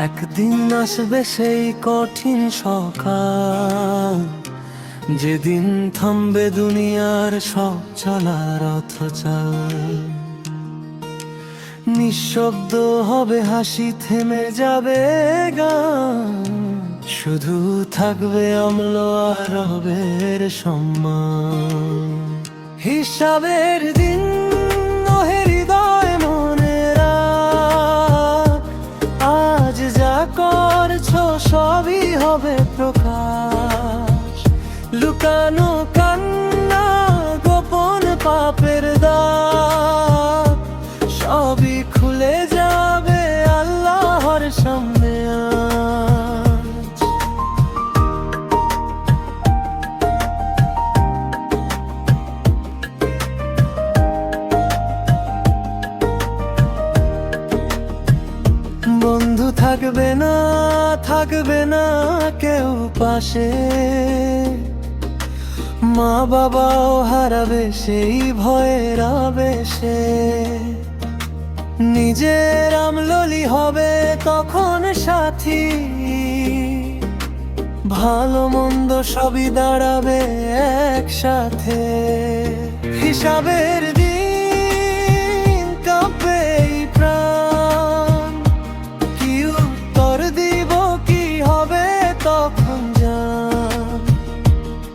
একদিন আসবে সেই কঠিন সকাল, যেদিন থামবে দুনিয়ার সব চলার রথচাল। নিঃশব্দ হবে হাসি, থেমে যাবে গান, শুধু থাকবে অম্ল আর রবের সম্মান। হিসাবের দিন ওহে হৃদয় মনে রাখ, আজ যা করছো সবই হবে প্রকাশ। লুকানো কান্না, গোপন পাপের দাগ, সবই খুলে যাবে আল্লাহর সামনে আজ। বন্ধু থাকবে না, থাকবে না কেউ পাশে, মা বাবাও হারাবে সেই ভয়ের আবেশে। নিজের আমললি হবে তখন সাথী, ভালো মন্দ সবই দাঁড়াবে একসাথে। হিসাবের দিন কাঁপবে এই প্রাণ, কি উত্তর দিব কি হবে তখন জান।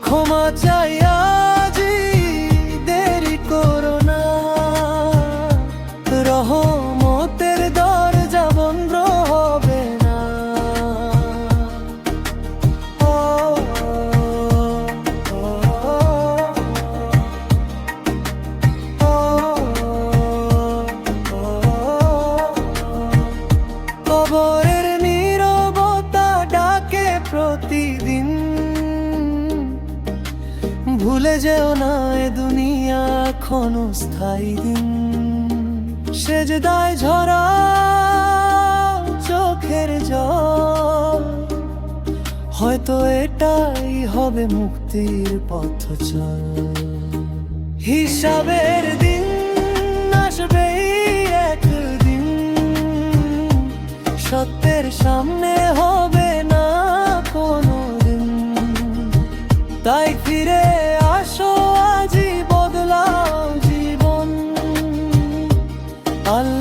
ক্ষমা চাই আজই, দেরি করো না, রহমতের দরজা বন্ধ হবে না। ও, ও, ও, কবরের নীরবতা ডাকে প্রতিদিন, ভুলে যেও না এ দুনিয়া ক্ষণস্থায়ী দিন। সেজদায় ঝরা চোখের জল, হয়তো এটাই হবে মুক্তির পথচল। হিসাবের দিন আসবেই একদিন, সত্যের সামনে হবে না কোনো দিন। তাই ফিরে আসো আজই, বদলাও জীবন। আল্লাহ